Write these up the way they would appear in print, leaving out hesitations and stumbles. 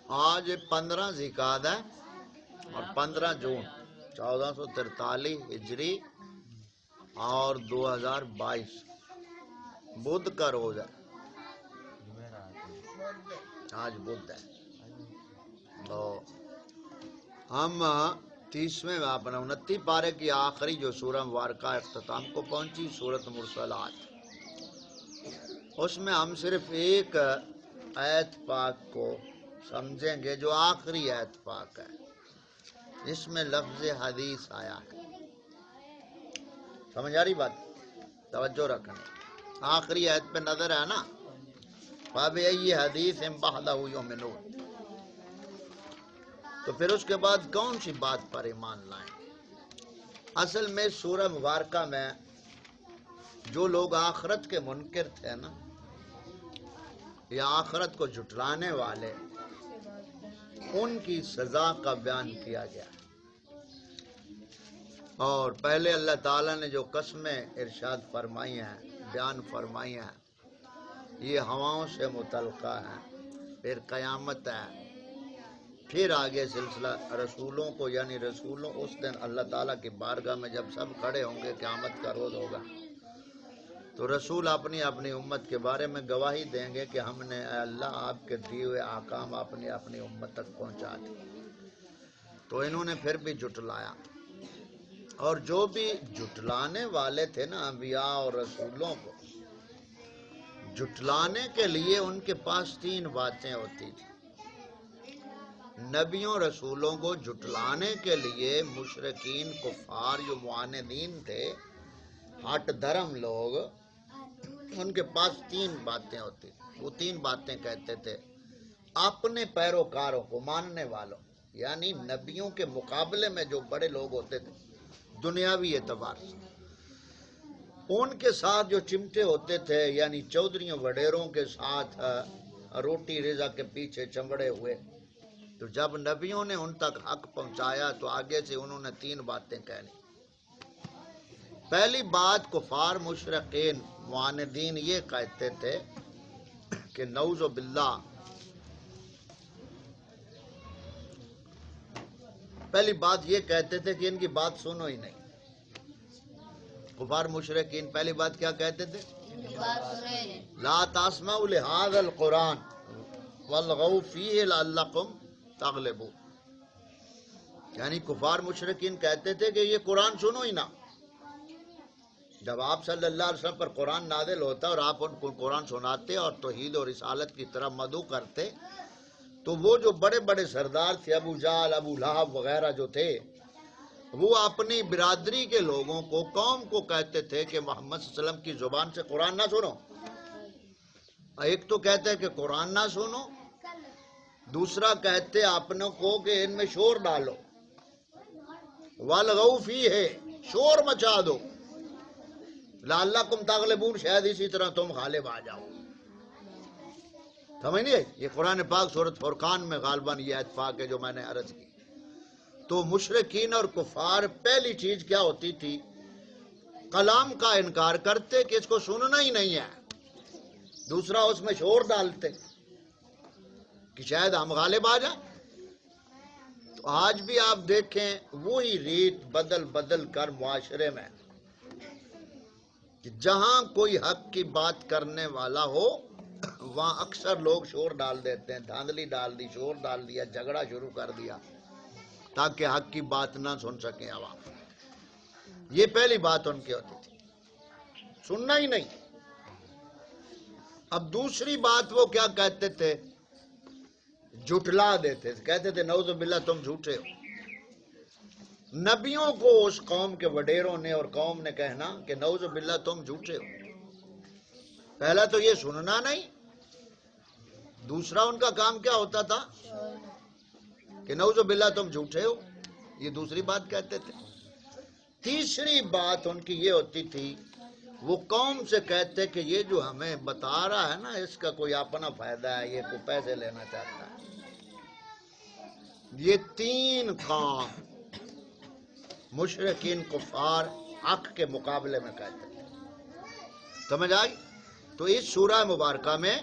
آج 15 ذیقعدہ ہے اور 15 جون 1443 ہجری اور 2022 بدھ کا روز ہے. آج بدھ ہے. تو ہم 30ویں اپنے 29 پارے کی آخری جو سورہ مبارکہ اختتام کو پہنچی سورۃ مرسلات، اس میں ہم صرف ایک آیت پاک کو سمجھیں گے جو آخری آیت پاک ہے. اس میں لفظ حدیث آیا ہے. سمجھ آ رہی بات؟ توجہ رکھنا. آخری آیت پہ نظر ہے نا، فَبِأَيِّ حَدِيثٍ بَعْدَهُ يُؤْمِنُونَ. تو پھر اس کے بعد کون سی بات پر ایمان لائیں؟ اصل میں سورہ مبارکہ میں جو لوگ آخرت کے منکر تھے نا، یا آخرت کو جھٹلانے والے، ان کی سزا کا بیان کیا گیا. اور پہلے اللہ تعالیٰ نے جو قسمیں ارشاد فرمائی ہیں، بیان فرمائی ہیں، یہ ہواؤں سے متعلقہ ہیں. پھر قیامت ہے، پھر آگے سلسلہ رسولوں کو، یعنی رسولوں اس دن اللہ تعالیٰ کی بارگاہ میں جب سب کھڑے ہوں گے، قیامت کا روز ہوگا، تو رسول اپنی اپنی امت کے بارے میں گواہی دیں گے کہ ہم نے اے اللہ آپ کے دیے ہوئے احکام اپنی اپنی امت تک پہنچا دیے. تو انہوں نے پھر بھی جھٹلایا. اور جو بھی جھٹلانے والے تھے نا انبیاء اور رسولوں کو، جھٹلانے کے لیے ان کے پاس 3 باتیں ہوتی تھیں. نبیوں رسولوں کو جھٹلانے کے لیے مشرکین کفار جو معاندین تھے، ہٹ دھرم لوگ، ان کے پاس 3 باتیں ہوتی. وہ 3 باتیں کہتے تھے اپنے پیروکاروں کو، ماننے والوں، یعنی نبیوں کے مقابلے میں جو بڑے لوگ ہوتے تھے دنیاوی اعتبار سے، ان کے ساتھ جو چمٹے ہوتے تھے، یعنی چودھریوں وڈیروں کے ساتھ روٹی رضا کے پیچھے چمڑے ہوئے، تو جب نبیوں نے ان تک حق پہنچایا تو آگے سے انہوں نے 3 باتیں کہنی. پہلی بات، کفار مشرکین معاندین یہ کہتے تھے کہ نعوذ باللہ، پہلی بات یہ کہتے تھے کہ ان کی بات سنو ہی نہیں. کفار مشرکین پہلی بات کیا کہتے تھے؟ لا تسمعوا لهذا القرآن والغوا فیہ لعلکم تغلبون. یعنی کفار مشرکین کہتے تھے کہ یہ قرآن سنو ہی نہ. جب آپ صلی اللہ علیہ وسلم پر قرآن نازل ہوتا اور آپ ان کو قرآن سناتے اور توحید اور رسالت کی طرف مدعو کرتے، تو وہ جو بڑے بڑے سردار تھے، ابو جہل، ابو لہب وغیرہ جو تھے، وہ اپنی برادری کے لوگوں کو، قوم کو کہتے تھے کہ محمد صلی اللہ علیہ وسلم کی زبان سے قرآن نہ سنو. ایک تو کہتے کہ قرآن نہ سنو، دوسرا کہتے اپنوں کو کہ ان میں شور ڈالو، وَالْغَوْا فِيهِ، شور مچا دو، لعلکم تغلبون، شاید اسی طرح تم غالب آ جاؤ. سمجھ نہیں ہے؟ یہ قرآن پاک سورۃ فرقان میں غالباً یہ آیت پاک ہے جو میں نے عرض کی. تو مشرکین اور کفار پہلی چیز کیا ہوتی تھی؟ کلام کا انکار کرتے کہ اس کو سننا ہی نہیں ہے. دوسرا اس میں شور ڈالتے کہ شاید ہم غالب آ جائیں. تو آج بھی آپ دیکھیں وہی ریت بدل بدل کر معاشرے میں، کہ جہاں کوئی حق کی بات کرنے والا ہو وہاں اکثر لوگ شور ڈال دیتے ہیں، دھاندلی ڈال دی، شور ڈال دیا، جھگڑا شروع کر دیا تاکہ حق کی بات نہ سن سکیں عوام. یہ پہلی بات ان کی ہوتی تھی، سننا ہی نہیں. اب دوسری بات وہ کیا کہتے تھے؟ جھٹلا دیتے تھے، کہتے تھے نعوذ باللہ تم جھوٹے ہو. نبیوں کو اس قوم کے وڈیروں نے اور قوم نے کہنا کہ نعوذ باللہ تم جھوٹے ہو. پہلا تو یہ سننا نہیں، دوسرا ان کا کام کیا ہوتا تھا کہ نعوذ باللہ تم جھوٹے ہو، یہ دوسری بات کہتے تھے. تیسری بات ان کی یہ ہوتی تھی، وہ قوم سے کہتے کہ یہ جو ہمیں بتا رہا ہے نا اس کا کوئی اپنا فائدہ ہے، یہ کوئی پیسے لینا چاہتا ہے. یہ 3 کام مشرکین کفار حق کے مقابلے میں کہتے تھے. سمجھ آئی؟ تو اس سورہ مبارکہ میں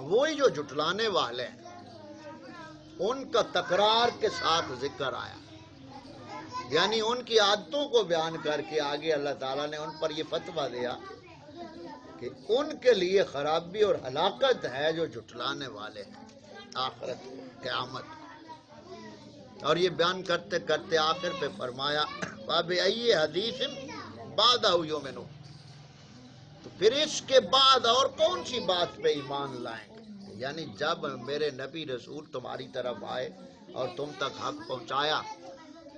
وہی جو جھٹلانے والے ہیں ان کا تکرار کے ساتھ ذکر آیا، یعنی ان کی عادتوں کو بیان کر کے آگے اللہ تعالیٰ نے ان پر یہ فتویٰ دیا کہ ان کے لیے خرابی اور ہلاکت ہے جو جھٹلانے والے ہیں آخرت کو، قیامت کو۔ اور یہ بیان کرتے کرتے آخر پہ فرمایا فَبِأَيِّ حَدِيثٍ بَعْدَهُ يُؤْمِنُونَ، تو پھر اس کے بعد اور کون سی بات پہ ایمان لائیں گے؟ یعنی جب میرے نبی رسول تمہاری طرف آئے اور تم تک حق پہنچایا،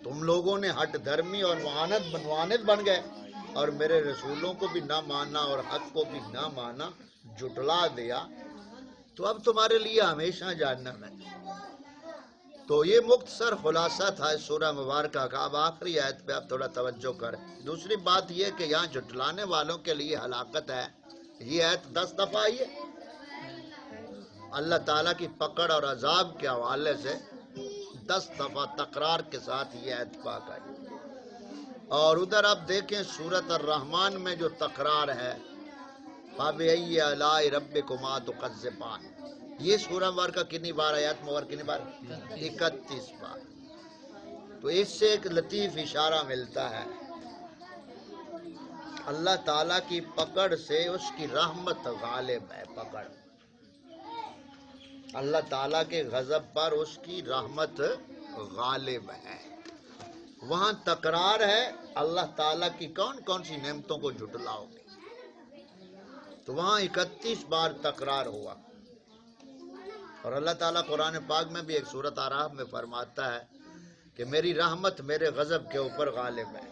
تم لوگوں نے ہٹ دھرمی اور معاند بن گئے اور میرے رسولوں کو بھی نہ مانا اور حق کو بھی نہ مانا، جھٹلا دیا، تو اب تمہارے لیے ہمیشہ جہنم ہے۔ تو یہ مختصر خلاصہ تھا اس سورہ مبارکہ کا۔ اب آخری آیت پہ آپ تھوڑا توجہ کریں۔ دوسری بات یہ کہ یہاں جھٹلانے والوں کے لیے ہلاکت ہے، یہ آیت 10 دفعہ آئی ہے۔ اللہ تعالیٰ کی پکڑ اور عذاب کے حوالے سے 10 دفعہ تکرار کے ساتھ یہ آیت پاک آئی۔ اور ادھر آپ دیکھیں سورۃ الرحمن میں جو تکرار ہے فَبِأَيِّ آلَاءِ رَبِّكُمَا تُكَذِّبَانِ، یہ سورہ مبارکہ کتنی بار آیات مبارکہ کتنی بار؟ 31 بار۔ تو اس سے ایک لطیف اشارہ ملتا ہے، اللہ تعالیٰ کی پکڑ سے اس کی رحمت غالب ہے۔ پکڑ اللہ تعالیٰ کے غضب پر اس کی رحمت غالب ہے۔ وہاں تکرار ہے، اللہ تعالیٰ کی کون کون سی نعمتوں کو جھٹلاؤ گے، تو وہاں 31 بار تکرار ہوا۔ اور اللہ تعالیٰ قرآن پاک میں بھی ایک سورۃ اعراف میں فرماتا ہے کہ میری رحمت میرے غضب کے اوپر غالب ہے۔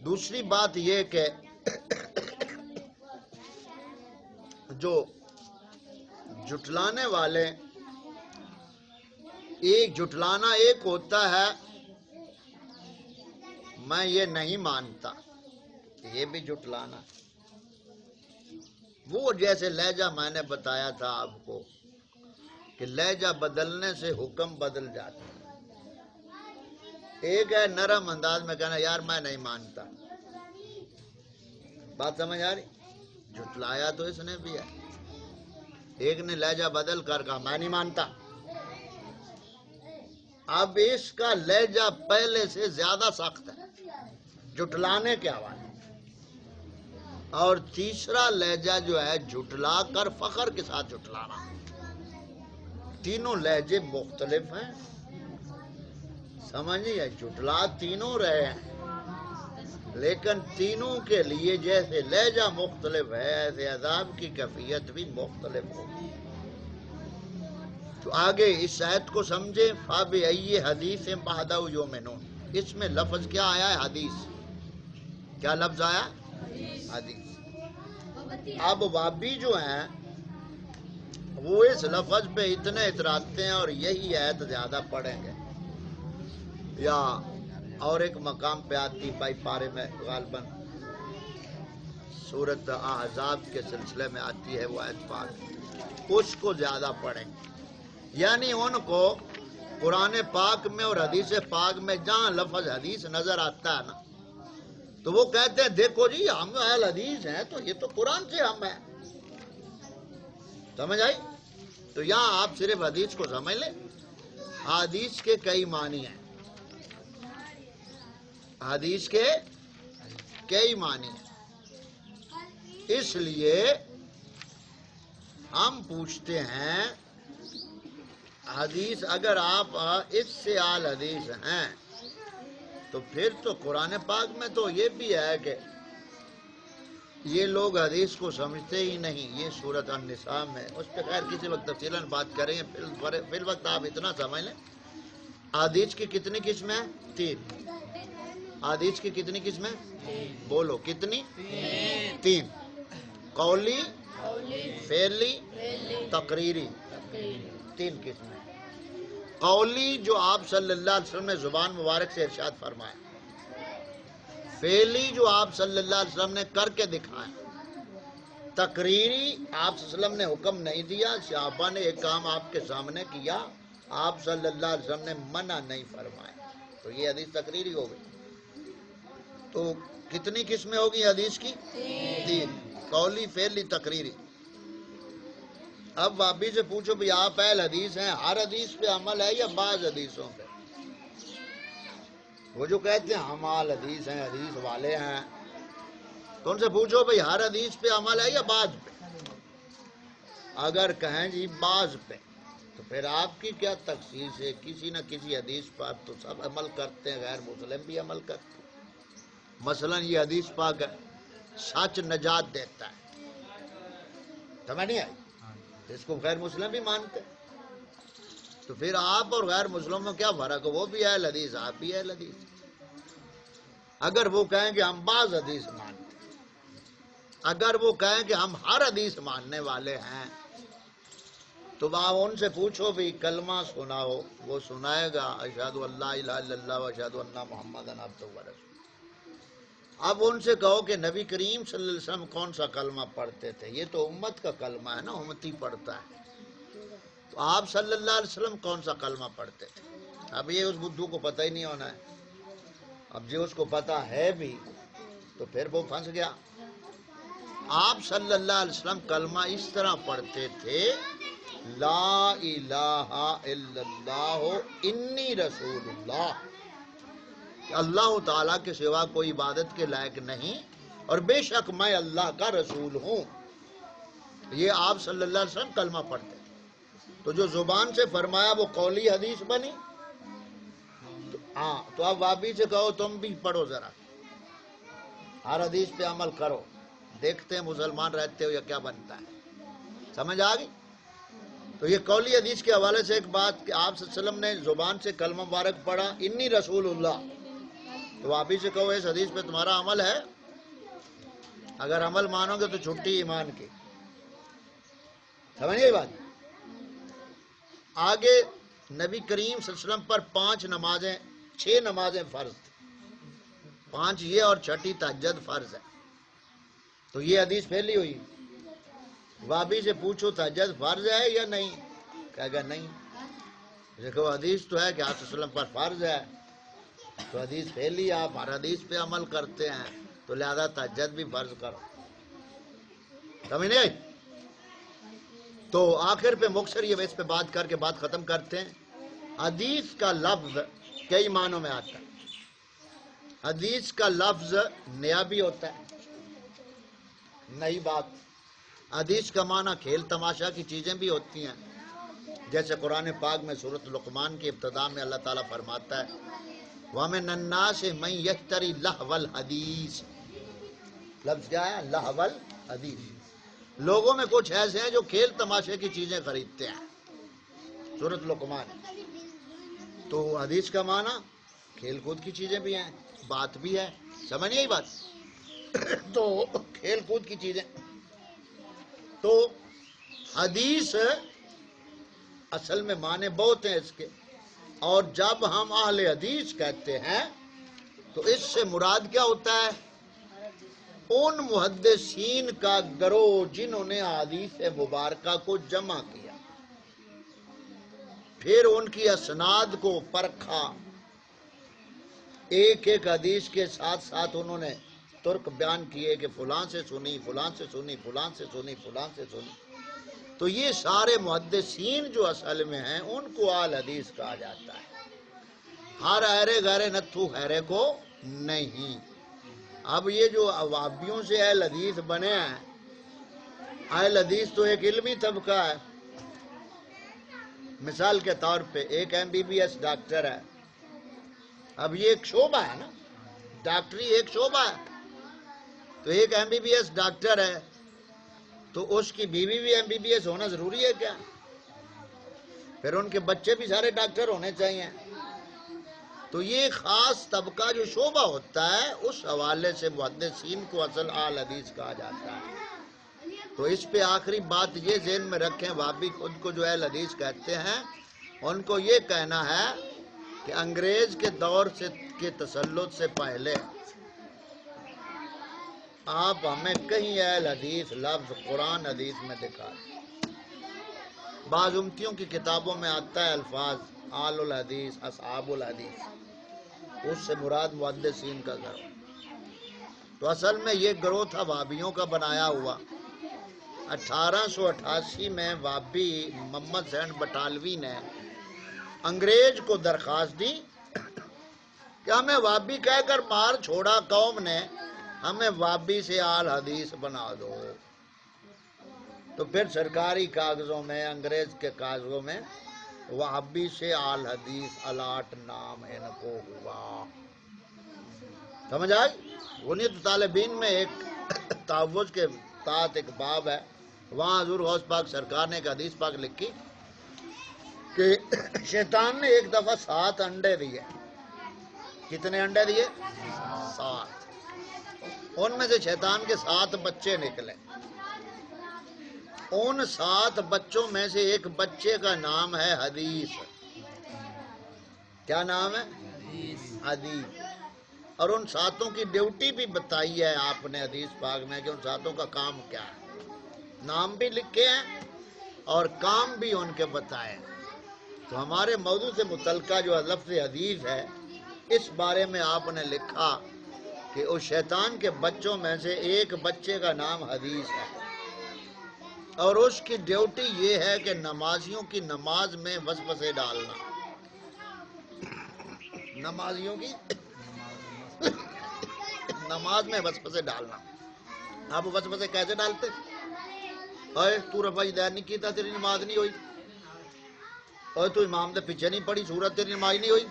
دوسری بات یہ کہ جو جھٹلانے والے، ایک جھٹلانا ایک ہوتا ہے میں یہ نہیں مانتا، یہ بھی جھٹلانا۔ وہ جیسے لہجہ میں نے بتایا تھا آپ کو کہ لہجہ بدلنے سے حکم بدل جاتا ہے۔ ایک ہے نرم انداز میں کہنا یار میں نہیں مانتا، بات سمجھ آ رہی؟ جھٹلایا تو اس نے بھی ہے۔ ایک نے لہجہ بدل کر کہا میں نہیں مانتا، اب اس کا لہجہ پہلے سے زیادہ سخت ہے جھٹلانے کے حوالے۔ اور تیسرا لہجہ جو ہے جھٹلا کر فخر کے ساتھ جھٹلانا۔ تینوں لہجے مختلف ہیں، سمجھیے، جھٹلا تینوں رہے ہیں لیکن تینوں کے لیے جیسے لہجہ مختلف ہے ایسے عذاب کی کیفیت بھی مختلف ہوگی۔ تو آگے اس آیت کو سمجھے فَبِأَيِّ حَدِيثٍ بَعْدَهُ يُؤْمِنُونَ، اس میں لفظ کیا آیا ہے؟ حدیث۔ کیا لفظ آیا؟ حدیث۔ اب وابی جو ہیں وہ اس لفظ پہ اتنے اتراتے ہیں اور یہی آیت زیادہ پڑھیں گے، یا اور ایک مقام پہ آتی بائی پارے میں غالباً سورۃ احزاب کے سلسلے میں آتی ہے وہ آیت پاک، اس کو زیادہ پڑھیں گے۔ یعنی ان کو قرآن پاک میں اور حدیث پاک میں جہاں لفظ حدیث نظر آتا ہے نا تو وہ کہتے ہیں دیکھو جی ہم اہل حدیث ہیں تو یہ تو قرآن سے ہم ہیں، سمجھ آئی؟ تو یہاں آپ صرف حدیث کو سمجھ لیں، حدیث کے کئی معنی ہیں، حدیث کے کئی معنی ہیں، اس لیے ہم پوچھتے ہیں حدیث اگر آپ اس سے اہل حدیث ہیں تو پھر تو قرآن پاک میں تو یہ بھی ہے کہ یہ لوگ حدیث کو سمجھتے ہی نہیں۔ یہ سورۃ النساء میں، اس پہ خیر کسی وقت تفصیلاً بات کریں گے، فی الوقت آپ اتنا سمجھ لیں حدیث کی کتنی قسمیں ہیں؟ 3۔ حدیث کی کتنی قسمیں؟ بولو کتنی؟ 3۔ قولی، فعلی، تقریری، 3 قسمیں۔ قولی جو آپ صلی اللہ علیہ وسلم نے زبان مبارک سے ارشاد فرمایا، فعلی جو آپ صلی اللہ علیہ وسلم نے کر کے دکھائے، تقریری آپ صلی اللہ علیہ وسلم نے حکم نہیں دیا، صحابہ نے ایک کام آپ کے سامنے کیا، آپ صلی اللہ علیہ وسلم نے منع نہیں فرمایا، تو یہ حدیث تقریری ہو گئی۔ تو کتنی قسمیں ہوگی حدیث کی؟ 3، قولی، فعلی، تقریری۔ اب وابی سے پوچھو بھی آپ اہل حدیث ہیں، ہر حدیث پہ عمل ہے یا بعض حدیثوں پہ؟ وہ جو کہتے ہیں ہم اہل حدیث ہیں، حدیث والے ہیں، تو ان سے پوچھو بھئی ہر حدیث پہ عمل ہے یا بعض پہ؟ اگر کہیں جی بعض پہ، تو پھر آپ کی کیا تخصیص ہے؟ کسی نہ کسی حدیث پر تو سب عمل کرتے ہیں، غیر مسلم بھی عمل کرتے ہیں۔ مثلا یہ حدیث پاک ہے، سچ نجات دیتا ہے، سمجھ نہیں آئی؟ اس کو غیر مسلم بھی مانتے ہیں۔ تو پھر آپ اور غیر مسلم میں کیا فرق ہے؟ وہ بھی اہل حدیث، آپ بھی اہل حدیث۔ اگر وہ کہیں کہ ہم بعض حدیث مانتے ہیں، اگر وہ کہیں کہ ہم ہر حدیث ماننے والے ہیں، تو آپ ان سے پوچھو بھی کلمہ سناؤ، وہ سنائے گا اشہد ان لا الہ الا اللہ و اشہد ان محمدًا عبدہ و رسولہ۔ اب ان سے کہو کہ نبی کریم صلی اللہ علیہ وسلم کون سا کلمہ پڑھتے تھے؟ یہ تو امت کا کلمہ ہے نا، امتی پڑھتا ہے۔ تو آپ صلی اللہ علیہ وسلم کون سا کلمہ پڑھتے تھے؟ اب یہ اس بدھو کو پتہ ہی نہیں ہونا ہے۔ اب جو اس کو پتہ ہے بھی تو پھر وہ پھنس گیا۔ آپ صلی اللہ علیہ وسلم کلمہ اس طرح پڑھتے تھے، لا الہ الا اللہ انی رسول اللہ، کہ اللہ تعالیٰ کے سوا کوئی عبادت کے لائق نہیں اور بے شک میں اللہ کا رسول ہوں۔ یہ آپ صلی اللہ علیہ وسلم کلمہ پڑھتے تھے۔ تو جو زبان سے فرمایا وہ قولی حدیث بنی۔ ہاں، تو اب وابی سے کہو تم بھی پڑھو ذرا، ہر حدیث پہ عمل کرو، دیکھتے ہیں مسلمان رہتے ہو یا کیا بنتا ہے۔ سمجھ آ گئی؟ تو یہ قولی حدیث کے حوالے سے ایک بات کہ آپ صلی اللہ علیہ وسلم نے زبان سے کلمہ مبارک پڑھا انی رسول اللہ، تو وابی سے کہو اس حدیث پہ تمہارا عمل ہے؟ اگر عمل مانو گے تو چھٹی ایمان کی۔ سمجھ گئی بات؟ آگے نبی کریم صلی اللہ علیہ وسلم پر 6 نمازیں فرض تھیں، 5 یہ اور 6ٹھی تہجد فرض ہے۔ تو یہ حدیث پھیلی ہوئی۔ وابی سے پوچھو تہجد فرض ہے یا نہیں، کہے گا نہیں۔ دیکھو حدیث تو ہے کہ آپ صلی اللہ علیہ وسلم پر فرض ہے، تو حدیث پھیلی، آپ ہر حدیث پہ عمل کرتے ہیں، تو لہذا تہجد بھی فرض کرو۔ سمجھ نہیں آئی؟ تو آخر پہ مختصر یہ اس پہ بات کر کے بات ختم کرتے ہیں۔ حدیث کا لفظ کئی معنوں میں آتا ہے۔ حدیث کا لفظ نیا بھی ہوتا ہے، نئی بات۔ حدیث کا معنی کھیل تماشا کی چیزیں بھی ہوتی ہیں، جیسے قرآن پاک میں سورۃ لقمان کی ابتدا میں اللہ تعالیٰ فرماتا ہے وَمِنَ النَّاسِ مَن يَشْتَرِي لَهْوَ الْحَدِيثِ۔ لفظ کیا ہے؟ لہو الحدیث۔ لوگوں میں کچھ ایسے ہیں جو کھیل تماشے کی چیزیں خریدتے ہیں، سورۃ لقمان۔ تو حدیث کا معنی کھیل کود کی چیزیں بھی ہیں، بات بھی ہے۔ سمجھ نہیں آئی بات؟ تو کھیل کود کی چیزیں۔ تو حدیث اصل میں معنی بہت ہیں اس کے، اور جب ہم اہل حدیث کہتے ہیں تو اس سے مراد کیا ہوتا ہے؟ ان محدثین کا گروہ جنہوں نے حدیث مبارکہ کو جمع کیا، پھر ان کی اسناد کو پرکھا، ایک ایک حدیث کے ساتھ ساتھ انہوں نے ترک بیان کیے کہ فلاں سے سنی، فلاں سے سنی، فلاں سے سنی، فلاں سے سنی۔ تو یہ سارے محدثین جو اصل میں ہیں ان کو اہل حدیث کہا جاتا ہے، ہر ایرے غیرے نتھو خیرے کو نہیں۔ اب یہ جو وہابیوں سے اہل حدیث بنے ہیں، اہل حدیث تو ایک علمی طبقہ ہے۔ مثال کے طور پہ ایک MBBS ڈاکٹر ہے، اب یہ ایک شعبہ ہے نا، ڈاکٹری ایک شعبہ ہے۔ تو ایک MBBS ڈاکٹر ہے تو اس کی بیوی بھی MBBS ہونا ضروری ہے کیا؟ پھر ان کے بچے بھی سارے ڈاکٹر ہونے چاہیے۔ تو یہ خاص طبقہ جو شعبہ ہوتا ہے، اس حوالے سے محدثین کو اصل اہل حدیث کہا جاتا ہے۔ تو اس پہ آخری بات یہ ذہن میں رکھیں، وہابی خود کو جو اہل حدیث کہتے ہیں، ان کو یہ کہنا ہے کہ انگریز کے دور کے تسلط سے پہلے آپ ہمیں کہیں اہل حدیث لفظ قرآن حدیث میں دکھا دیں۔ بعض امتیوں کی کتابوں میں آتا ہے الفاظ آل الحدیث، اصحاب الحدیث، اس سے مراد محدثین کا گروہ۔ تو اصل میں یہ گروہ تھا وہابیوں کا بنایا ہوا، 1888 میں وابی محمد حسین بٹالوی نے انگریز کو درخواست دی کہ ہمیں وابی کہہ کر مار چھوڑا قوم نے، ہمیں وابی سے آل حدیث بنا دو۔ تو پھر سرکاری کاغذوں میں، انگریز کے کاغذوں میں وابی سے آل حدیث الاٹ نام ان کو ہوا۔ سمجھ آئی؟ غنیت طالبین میں ایک تحفظ کے تحت ایک باب ہے، وہاں حضور غوث پاک سرکار نے ایک حدیث پاک لکھی کہ شیطان نے ایک دفعہ 7 انڈے دیے۔ کتنے انڈے دیے؟ 7۔ ان میں سے شیطان کے 7 بچے نکلے۔ ان 7 بچوں میں سے ایک بچے کا نام ہے حدیث۔ کیا نام ہے؟ حدیث۔ اور ان 7 کی ڈیوٹی بھی بتائی ہے آپ نے حدیث پاک میں کہ ان 7 کا کام کیا ہے۔ نام بھی لکھے ہیں اور کام بھی ان کے بتائے۔ تو ہمارے موضوع سے متعلقہ جو لفظ حدیث ہے، اس بارے میں آپ نے لکھا کہ اس شیطان کے بچوں میں سے ایک بچے کا نام حدیث ہے، اور اس کی ڈیوٹی یہ ہے کہ نمازیوں کی نماز میں وسوسے ڈالنا۔ نمازیوں کی نماز میں وسوسے ڈالنا۔ آپ وسوسے کیسے ڈالتے؟ اے تو رفع دین نہیں کیتا، تیری نماز نہیں ہوئی۔ اے تو امام دے پیچھے نہیں پڑھی سورت، تیری نماز نہیں ہوئی۔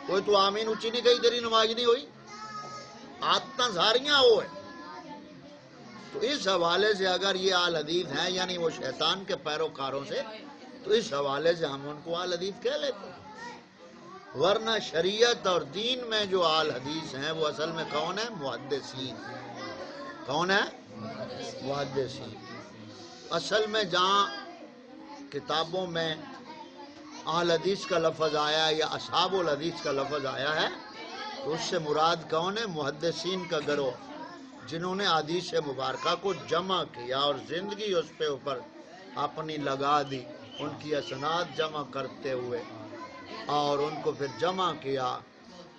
کوئی تو آمین اچھی نہیں گئی، تیری نماز نہیں ہوئی۔ عادتاں ساریاں وہ ہے۔ تو اس حوالے سے اگر یہ آل حدیث ہیں، یعنی وہ شیطان کے پیروکاروں سے، تو اس حوالے سے ہم ان کو آل حدیث کہہ لیتے ہیں۔ ورنہ شریعت اور دین میں جو آل حدیث ہیں وہ اصل میں کون ہے؟ محدثین۔ کون ہے؟ محدثین۔ اصل میں جہاں کتابوں میں اہل حدیث کا لفظ آیا یا اصحاب الحدیث کا لفظ آیا ہے تو اس سے مراد کون ہے؟ محدثین کا گروہ، جنہوں نے حدیث مبارکہ کو جمع کیا اور زندگی اس پہ اوپر اپنی لگا دی، ان کی اسناد جمع کرتے ہوئے اور ان کو پھر جمع کیا،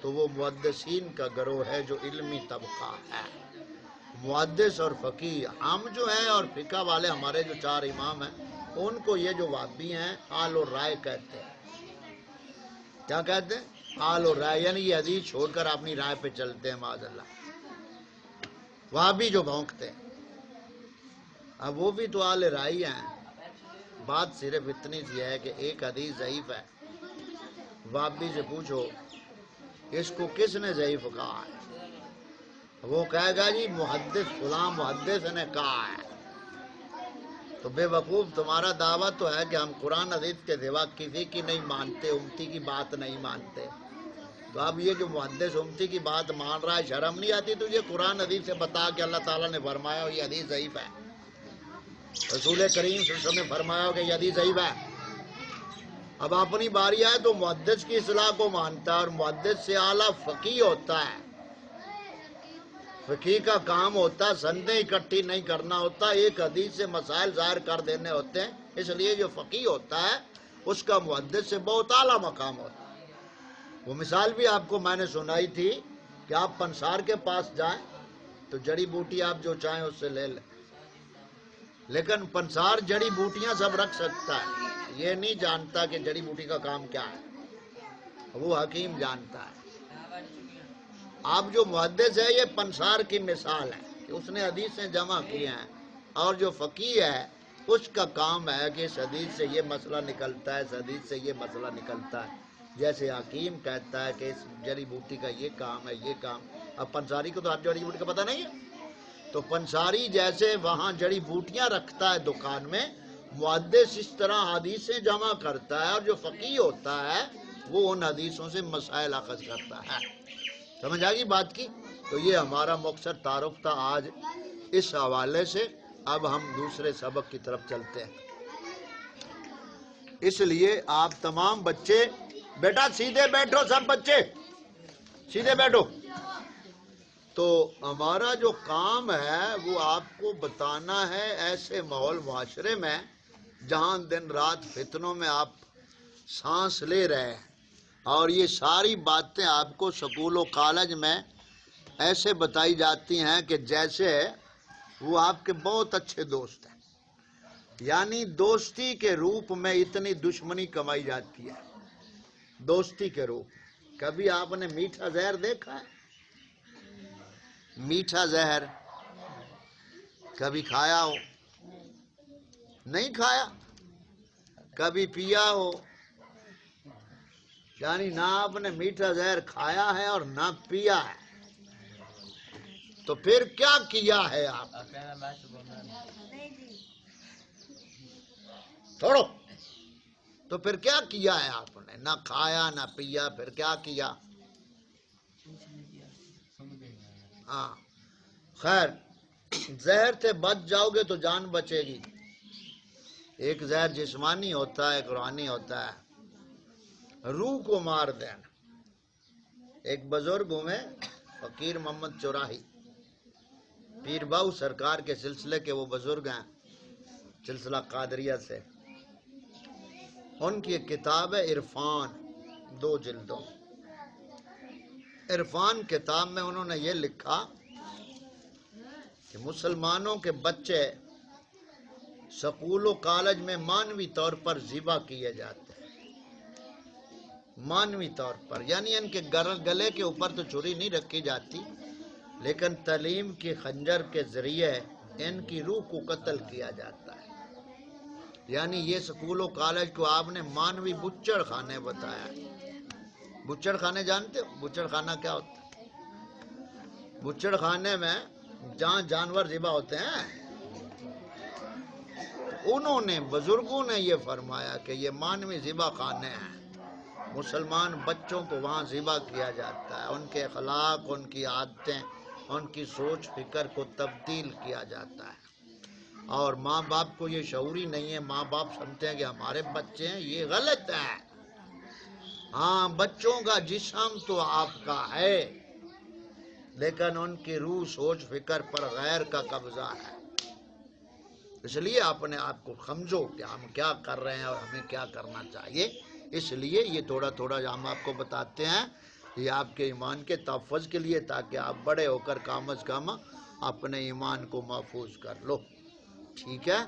تو وہ محدثین کا گروہ ہے جو علمی طبقہ ہے۔ محدث اور فقیہ ہم جو ہیں اور فقہ والے ہمارے جو 4 امام ہیں، ان کو یہ جو وہابی ہیں آل و رائے کہتے ہیں۔ کیا کہتے ہیں؟ آل و رائے، یعنی یہ حدیث چھوڑ کر اپنی رائے پہ چلتے ہیں، معاذ اللہ۔ وہابی جو بھونکتے ہیں، اب وہ بھی تو آل رائے ہیں۔ بات صرف اتنی سی ہے کہ ایک حدیث ضعیف ہے، وہابی سے پوچھو اس کو کس نے ضعیف کہا ہے، وہ کہے گا جی محدث فلاں محدث نے کہا ہے۔ تو بے وقوف تمہارا دعویٰ تو ہے کہ ہم قرآن حدیث کے سوا کسی کی نہیں مانتے، امتی کی بات نہیں مانتے۔ تو اب یہ جو محدث امتی کی بات مان رہا ہے، شرم نہیں آتی تجھے؟ قرآن حدیث سے بتا کہ اللہ تعالیٰ نے فرمایا یہ حدیث ضعیف ہے، رسول کریم صلی اللہ علیہ وسلم نے فرمایا کہ یہ حدیث ضعیف ہے۔ اب اپنی باری آئے تو محدث کی اصلاح کو مانتا ہے، اور محدث سے اعلیٰ فقیہ ہوتا ہے۔ فقیہ کا کام ہوتا ہے سندیں اکٹھی نہیں کرنا ہوتا، ایک حدیث سے مسائل ظاہر کر دینے ہوتے ہیں، اس لیے جو فقیہ ہوتا ہے اس کا محدث سے بہت اعلیٰ مقام ہوتا ہے۔ وہ مثال بھی آپ کو میں نے سنائی تھی کہ آپ پنسار کے پاس جائیں تو جڑی بوٹی آپ جو چاہیں اس سے لے لیں، لیکن پنسار جڑی بوٹیاں سب رکھ سکتا ہے، یہ نہیں جانتا کہ جڑی بوٹی کا کام کیا ہے، وہ حکیم جانتا ہے۔ آپ جو محدث ہے یہ پنسار کی مثال ہے کہ اس نے حدیثیں جمع کی ہیں، اور جو فقیہ ہے اس کا کام ہے کہ اس حدیث سے یہ مسئلہ نکلتا ہے، اس حدیث سے یہ مسئلہ نکلتا ہے۔ جیسے حکیم کہتا ہے کہ اس جڑی بوٹی کا یہ کام ہے، یہ کام۔ اب پنساری کو تو ہر جڑی بوٹی کا پتہ نہیں ہے، تو پنساری جیسے وہاں جڑی بوٹیاں رکھتا ہے دکان میں، محدث اس طرح حدیثیں جمع کرتا ہے، اور جو فقیہ ہوتا ہے وہ ان حدیثوں سے مسائل اخذ کرتا ہے۔ سمجھ آ گئی بات کی؟ تو یہ ہمارا مختصر تعارف تھا آج اس حوالے سے۔ اب ہم دوسرے سبق کی طرف چلتے ہیں۔ اس لیے آپ تمام بچے بیٹا سیدھے بیٹھو، سب بچے سیدھے بیٹھو۔ تو ہمارا جو کام ہے وہ آپ کو بتانا ہے ایسے ماحول معاشرے میں جہاں دن رات فتنوں میں آپ سانس لے رہے ہیں، اور یہ ساری باتیں آپ کو سکول و کالج میں ایسے بتائی جاتی ہیں کہ جیسے وہ آپ کے بہت اچھے دوست ہیں. یعنی دوستی کے روپ میں اتنی دشمنی کمائی جاتی ہے. دوستی کے روپ. کبھی آپ نے میٹھا زہر دیکھا ہے؟ میٹھا زہر کبھی کھایا ہو؟ نہیں کھایا. کبھی پیا ہو؟ یعنی نہ آپ نے میٹھا زہر کھایا ہے اور نہ پیا ہے. تو پھر کیا کیا ہے آپ؟ چھوڑو. تو پھر کیا کیا ہے آپ نے؟ نہ کھایا نہ پیا، پھر کیا کیا؟ ہاں خیر، زہر سے بچ جاؤ گے تو جان بچے گی. ایک زہر جسمانی ہوتا ہے، ایک روحانی ہوتا ہے. روح کو مار دینا. ایک بزرگ ہوئے فقیر محمد چوراہی، پیر باؤ سرکار کے سلسلے کے وہ بزرگ ہیں، سلسلہ قادریہ سے. ان کی ایک کتاب ہے عرفان، 2 جلدوں. عرفان کتاب میں انہوں نے یہ لکھا کہ مسلمانوں کے بچے سکول و کالج میں مانوی طور پر ذبح کیے جاتے ہیں. مانوی طور پر یعنی ان کے گلے کے اوپر تو چھری نہیں رکھی جاتی، لیکن تعلیم کے خنجر کے ذریعے ان کی روح کو قتل کیا جاتا ہے. یعنی یہ سکول و کالج کو آپ نے مانوی بچڑ خانے بتایا. بچڑ خانے جانتے ہو؟ بچڑ خانہ کیا ہوتا ہے؟ بچڑ خانے میں جہاں جانور ذبح ہوتے ہیں، انہوں نے بزرگوں نے یہ فرمایا کہ یہ مانوی ذبح خانے ہیں. مسلمان بچوں کو وہاں ذبح کیا جاتا ہے. ان کے اخلاق، ان کی عادتیں، ان کی سوچ فکر کو تبدیل کیا جاتا ہے. اور ماں باپ کو یہ شعور ہی نہیں ہے. ماں باپ سمجھتے ہیں کہ ہمارے بچے ہیں، یہ غلط ہے. ہاں، بچوں کا جسم تو آپ کا ہے، لیکن ان کی روح سوچ فکر پر غیر کا قبضہ ہے. اس لیے اپنے آپ کو سمجھو کہ ہم کیا کر رہے ہیں اور ہمیں کیا کرنا چاہیے. اس لیے یہ تھوڑا تھوڑا ہم آپ کو بتاتے ہیں، یہ آپ کے ایمان کے تحفظ کے لیے، تاکہ آپ بڑے ہو کر کم از کم اپنے ایمان کو محفوظ کر لو. ٹھیک ہے.